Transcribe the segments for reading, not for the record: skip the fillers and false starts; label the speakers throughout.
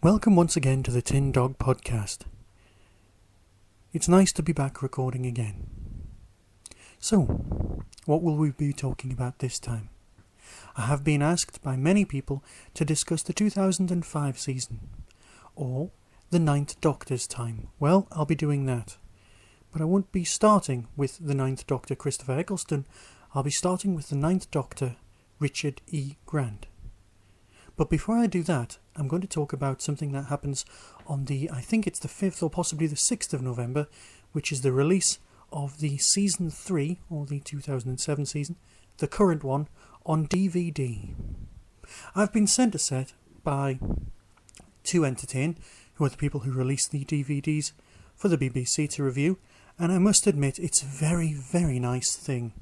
Speaker 1: Welcome once again to the Tin Dog Podcast. It's nice to be back recording again. So, what will we be talking about this time? I have been asked by many people to discuss the 2005 season, or the Ninth Doctor's time. Well, I'll be doing that. But I won't be starting with the Ninth Doctor Christopher Eccleston. I'll be starting with the Ninth Doctor Richard E. Grant. But before I do that, I'm going to talk about something that happens on I think it's the 5th or possibly the 6th of November, which is the release of the Season 3, or the 2007 season, the current one, on DVD. I've been sent a set by 2Entertain, who are the people who release the DVDs for the BBC to review, and I must admit it's a very, very nice thing.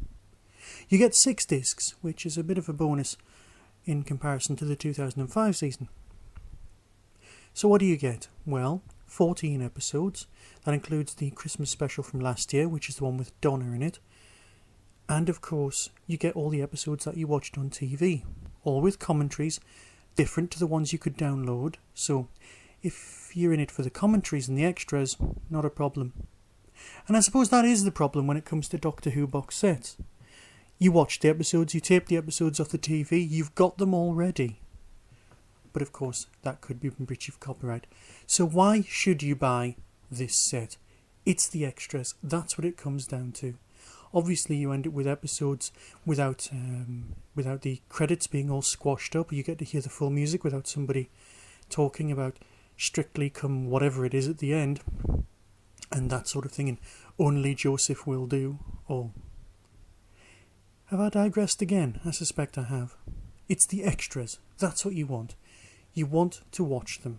Speaker 1: You get 6 discs, which is a bit of a bonus in comparison to the 2005 season. So what do you get? Well, 14 episodes. That includes the Christmas special from last year, which is the one with Donna in it. And of course, you get all the episodes that you watched on TV, all with commentaries, different to the ones you could download. So if you're in it for the commentaries and the extras, not a problem. And I suppose that is the problem when it comes to Doctor Who box sets. You watch the episodes, you tape the episodes off the TV, you've got them already. But of course, that could be in breach of copyright. So why should you buy this set? It's the extras. That's what it comes down to. Obviously, you end up with episodes without the credits being all squashed up. You get to hear the full music without somebody talking about Strictly Come whatever it is at the end. And that sort of thing. And only Joseph will do. Oh. Have I digressed again? I suspect I have. It's the extras. That's what you want. You want to watch them.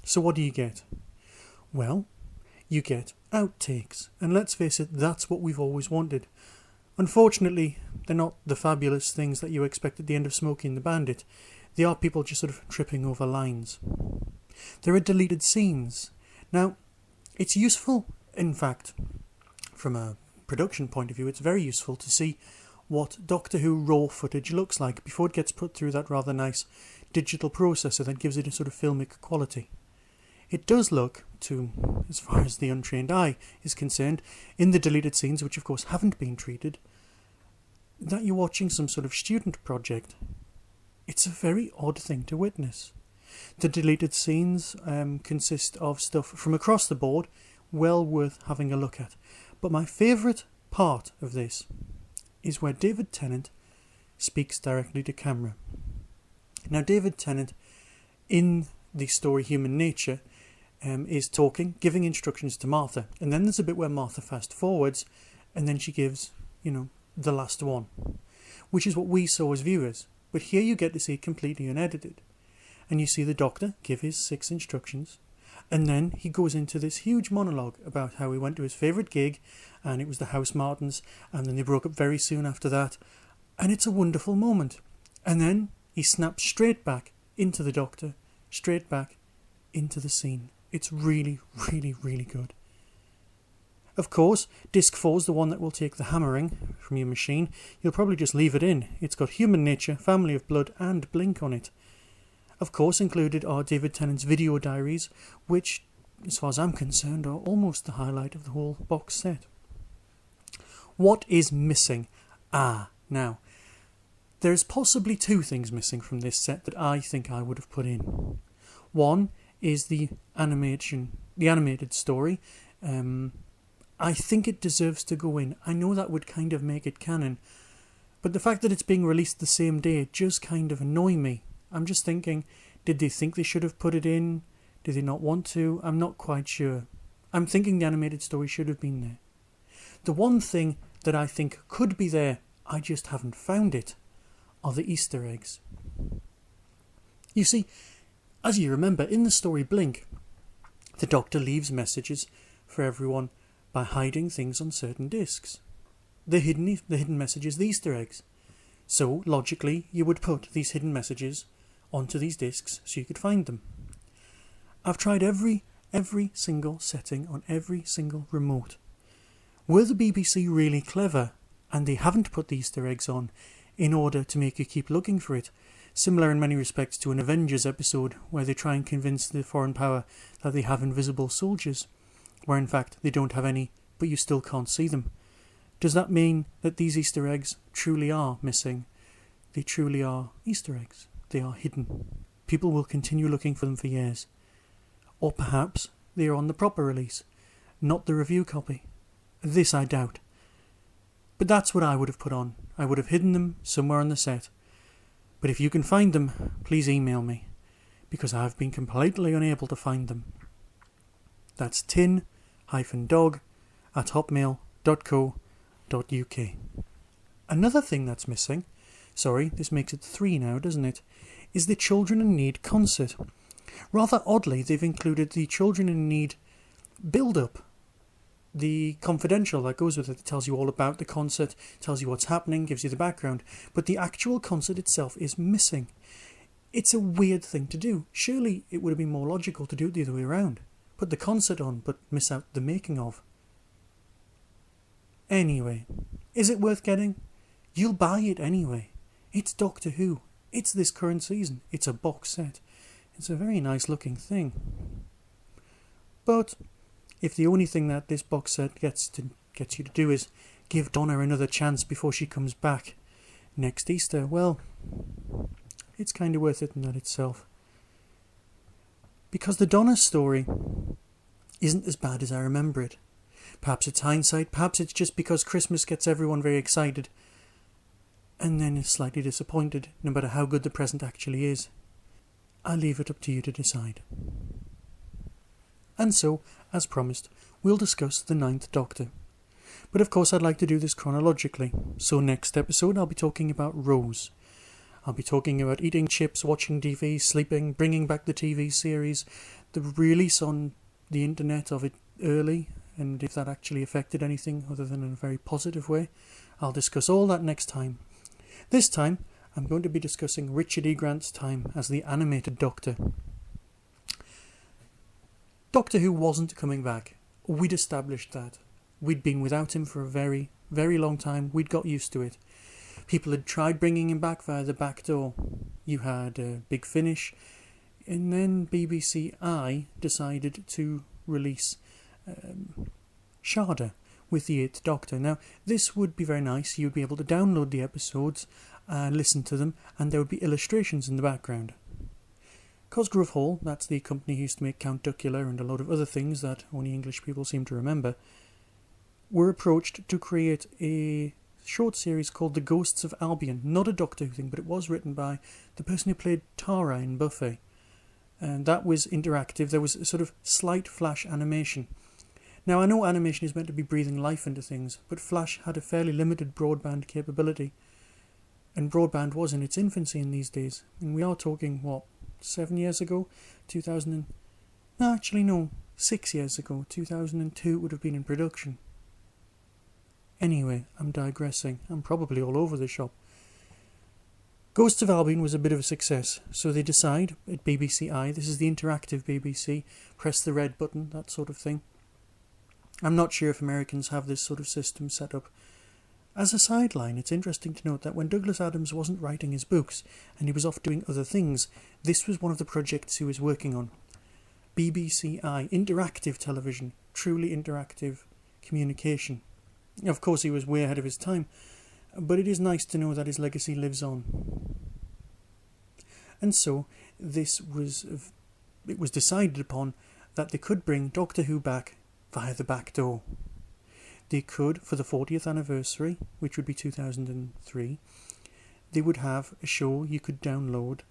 Speaker 1: So what do you get? Well, you get outtakes. And let's face it, that's what we've always wanted. Unfortunately, they're not the fabulous things that you expect at the end of Smokey and the Bandit. They are people just sort of tripping over lines. There are deleted scenes. Now, it's useful, in fact, from a production point of view, it's very useful to see what Doctor Who raw footage looks like before it gets put through that rather nice digital processor that gives it a sort of filmic quality. It does look, as far as the untrained eye is concerned, in the deleted scenes, which of course haven't been treated, that you're watching some sort of student project. It's a very odd thing to witness. The deleted scenes consist of stuff from across the board, well worth having a look at. But my favourite part of this is where David Tennant speaks directly to camera. Now, David Tennant, in the story Human Nature, is talking, giving instructions to Martha. And then there's a bit where Martha fast forwards, and then she gives, the last one, which is what we saw as viewers. But here you get to see it completely unedited. And you see the Doctor give his 6 instructions, and then he goes into this huge monologue about how he went to his favourite gig, and it was the House Martins, and then they broke up very soon after that. And it's a wonderful moment. And then he snaps straight back into the Doctor, straight back into the scene. It's really, really, really good. Of course, Disc 4 is the one that will take the hammering from your machine. You'll probably just leave it in. It's got Human Nature, Family of Blood, and Blink on it. Of course, included are David Tennant's video diaries, which, as far as I'm concerned, are almost the highlight of the whole box set. What is missing? Now, there's possibly 2 things missing from this set that I think I would have put in. One is the animated story. I think it deserves to go in. I know that would kind of make it canon, but the fact that it's being released the same day just kind of annoy me. I'm just thinking, Did they think they should have put it in? Did they not want to? I'm not quite sure. I'm thinking the animated story should have been there. The one thing that I think could be there, I just haven't found it, are the Easter eggs. You see, as you remember, in the story Blink, the Doctor leaves messages for everyone by hiding things on certain discs. The hidden messages, the Easter eggs. So, logically, you would put these hidden messages onto these discs so you could find them. I've tried every single setting on every single remote. Were the BBC really clever and they haven't put the Easter eggs on in order to make you keep looking for it? Similar in many respects to an Avengers episode where they try and convince the foreign power that they have invisible soldiers, where in fact they don't have any, but you still can't see them. Does that mean that these Easter eggs truly are missing? They truly are Easter eggs. They are hidden. People will continue looking for them for years. Or perhaps they are on the proper release, not the review copy. This I doubt. But that's what I would have put on. I would have hidden them somewhere on the set. But if you can find them, please email me, because I have been completely unable to find them. That's tin-dog@hotmail.co.uk. Another thing that's missing, sorry, this makes it 3 now, doesn't it, is the Children in Need concert. Rather oddly, they've included the Children in Need build-up. The confidential that goes with it tells you all about the concert, tells you what's happening, gives you the background, but the actual concert itself is missing. It's a weird thing to do. Surely it would have been more logical to do it the other way around. Put the concert on, but miss out the making of. Anyway, is it worth getting? You'll buy it anyway. It's Doctor Who. It's this current season. It's a box set. It's a very nice looking thing. But if the only thing that this box set gets you to do is give Donna another chance before she comes back next Easter, well, it's kind of worth it in that itself. Because the Donna story isn't as bad as I remember it. Perhaps it's hindsight, perhaps it's just because Christmas gets everyone very excited and then is slightly disappointed, no matter how good the present actually is. I'll leave it up to you to decide. And so, as promised, we'll discuss the 9th Doctor. But of course I'd like to do this chronologically, so next episode I'll be talking about Rose. I'll be talking about eating chips, watching TV, sleeping, bringing back the TV series, the release on the internet of it early, and if that actually affected anything other than in a very positive way. I'll discuss all that next time. This time, I'm going to be discussing Richard E. Grant's time as the animated Doctor. Doctor Who wasn't coming back. We'd established that. We'd been without him for a very, very long time. We'd got used to it. People had tried bringing him back via the back door. You had Big Finish, and then BBC I decided to release Shalka with the 8th Doctor. Now, this would be very nice. You'd be able to download the episodes, listen to them, and there would be illustrations in the background. Cosgrove Hall, that's the company who used to make Count Duckula and a lot of other things that only English people seem to remember, were approached to create a short series called The Ghosts of Albion. Not a Doctor Who thing, but it was written by the person who played Tara in Buffy. And that was interactive. There was a sort of slight flash animation. Now, I know animation is meant to be breathing life into things, but Flash had a fairly limited broadband capability. And broadband was in its infancy in these days. And we are talking, 7 years ago? 6 years ago. 2002 would have been in production. Anyway, I'm digressing. I'm probably all over the shop. Ghosts of Albion was a bit of a success, so they decide at BBC I, this is the interactive BBC, press the red button, that sort of thing. I'm not sure if Americans have this sort of system set up. As a sideline, it's interesting to note that when Douglas Adams wasn't writing his books and he was off doing other things, this was one of the projects he was working on. BBC I, interactive television, truly interactive communication. Of course, he was way ahead of his time, but it is nice to know that his legacy lives on. And so, it was decided upon that they could bring Doctor Who back via the back door. They could, for the 40th anniversary, which would be 2003, they would have a show you could download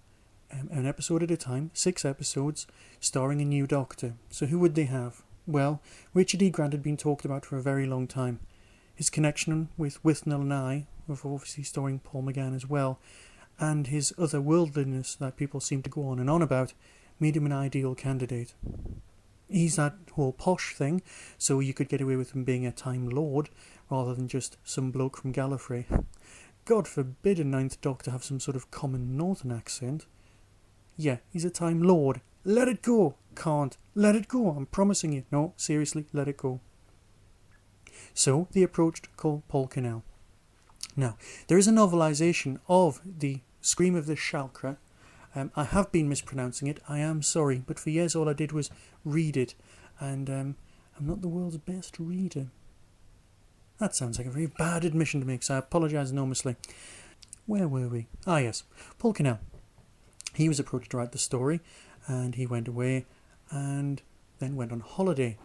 Speaker 1: an episode at a time, 6 episodes, starring a new Doctor. So who would they have? Well, Richard E. Grant had been talked about for a very long time. His connection with Withnell and I, with obviously starring Paul McGann as well, and his otherworldliness that people seem to go on and on about, made him an ideal candidate. He's that whole posh thing, so you could get away with him being a Time Lord, rather than just some bloke from Gallifrey. God forbid a Ninth Doctor have some sort of common northern accent. Yeah, he's a Time Lord. Let it go! Can't. Let it go, I'm promising you. No, seriously, let it go. So, they approached Paul Cornell. Now, there is a novelisation of the Scream of the Shalka. I have been mispronouncing it, I am sorry, but for years all I did was read it, and I'm not the world's best reader. That sounds like a very bad admission to make, so I apologise enormously. Where were we? Ah yes, Paul Cornell. He was approached to write the story, and he went away, and then went on holiday.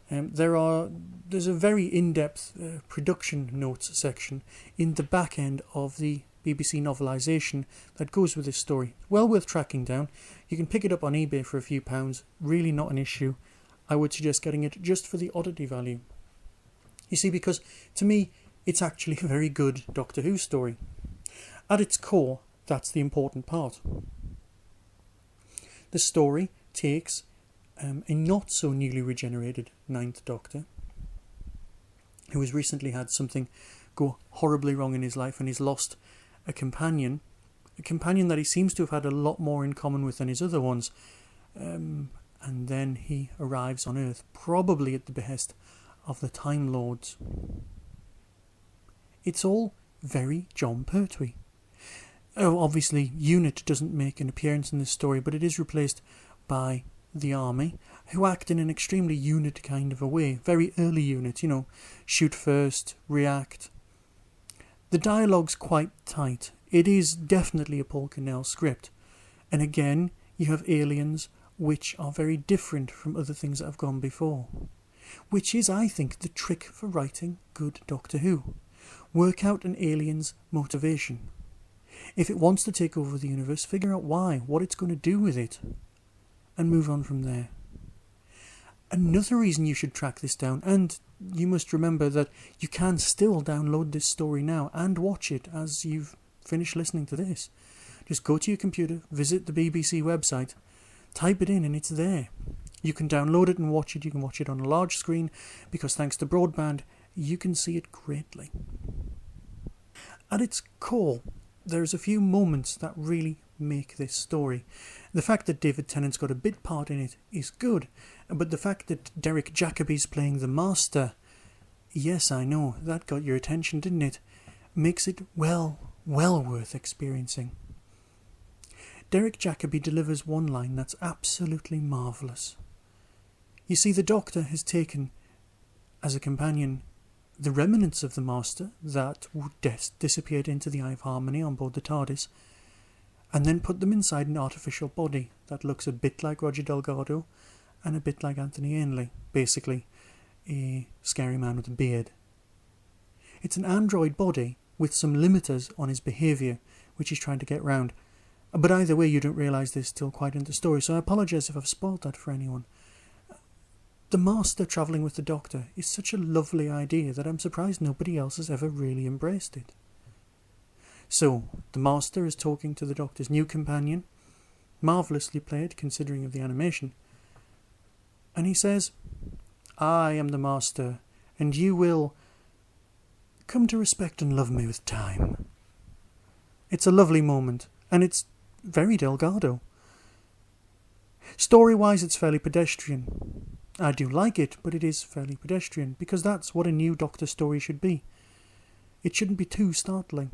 Speaker 1: There's a very in-depth production notes section in the back end of the BBC novelisation that goes with this story. Well worth tracking down. You can pick it up on eBay for a few pounds. Really not an issue. I would suggest getting it just for the oddity value. You see, because to me, it's actually a very good Doctor Who story. At its core, that's the important part. The story takes a not so newly regenerated Ninth Doctor, who has recently had something go horribly wrong in his life, and he's lost a companion that he seems to have had a lot more in common with than his other ones, and then he arrives on Earth, probably at the behest of the Time Lords. It's all very John Pertwee. Oh, obviously UNIT doesn't make an appearance in this story, but it is replaced by the Army, who act in an extremely UNIT kind of a way, very early UNIT, shoot first, react. The dialogue's quite tight. It is definitely a Paul Cornell script. And again, you have aliens which are very different from other things that have gone before. Which is, I think, the trick for writing good Doctor Who. Work out an alien's motivation. If it wants to take over the universe, figure out why, what it's going to do with it, and move on from there. Another reason you should track this down, and you must remember that you can still download this story now and watch it as you've finished listening to this. Just go to your computer, visit the BBC website, type it in, and it's there. You can download it and watch it. You can watch it on a large screen, because thanks to broadband, you can see it greatly. At its core, there's a few moments that really make this story. The fact that David Tennant's got a bit part in it is good, but the fact that Derek Jacobi's playing the Master, yes, I know, that got your attention, didn't it? Makes it well worth experiencing. Derek Jacobi delivers one line that's absolutely marvellous. You see, the Doctor has taken as a companion the remnants of the Master that disappeared into the Eye of Harmony on board the TARDIS, and then put them inside an artificial body that looks a bit like Roger Delgado and a bit like Anthony Ainley, basically a scary man with a beard. It's an android body with some limiters on his behaviour, which he's trying to get round. But either way, you don't realise this till quite into the story, so I apologise if I've spoiled that for anyone. The Master travelling with the Doctor is such a lovely idea that I'm surprised nobody else has ever really embraced it. So, the Master is talking to the Doctor's new companion, marvellously played considering of the animation, and he says, "I am the Master, and you will come to respect and love me with time." It's a lovely moment, and it's very Delgado. Story-wise, it's fairly pedestrian. I do like it, but it is fairly pedestrian, because that's what a new Doctor story should be. It shouldn't be too startling.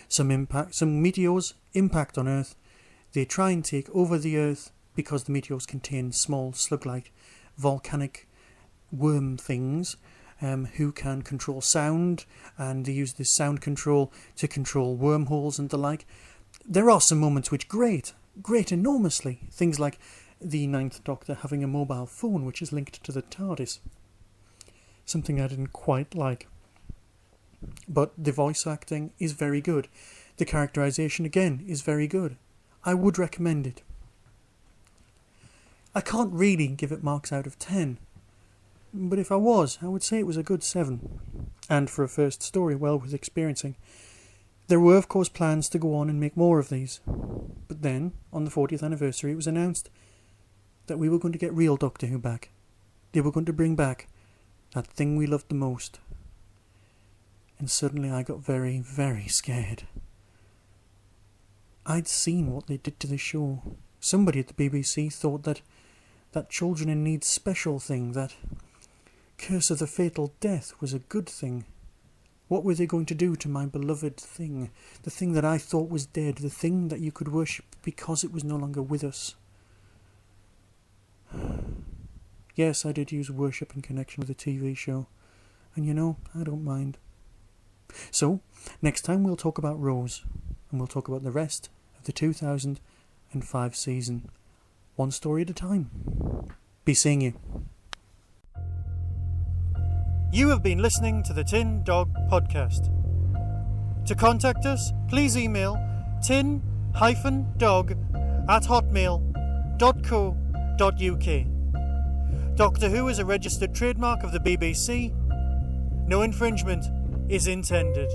Speaker 1: Some meteors impact on Earth. They try and take over the Earth because the meteors contain small slug-like volcanic worm things who can control sound, and they use this sound control to control wormholes and the like. There are some moments which grate enormously. Things like the Ninth Doctor having a mobile phone which is linked to the TARDIS. Something I didn't quite like. But the voice acting is very good. The characterisation, again, is very good. I would recommend it. I can't really give it marks out of 10, but if I was, I would say it was a good 7. And for a first story well worth experiencing. There were of course plans to go on and make more of these, but then, on the 40th anniversary, it was announced that we were going to get real Doctor Who back. They were going to bring back that thing we loved the most. And suddenly I got very, very scared. I'd seen what they did to the show. Somebody at the BBC thought that Children in Need special thing, that Curse of the Fatal Death, was a good thing. What were they going to do to my beloved thing? The thing that I thought was dead, the thing that you could worship because it was no longer with us. Yes, I did use worship in connection with the TV show. And you know, I don't mind. So, next time we'll talk about Rose. And we'll talk about the rest of the 2005 season. One story at a time. Be seeing you. You have been listening to the Tin Dog Podcast. To contact us, please email tin-dog@hotmail.co.uk. Doctor Who is a registered trademark of the BBC. No infringement is intended.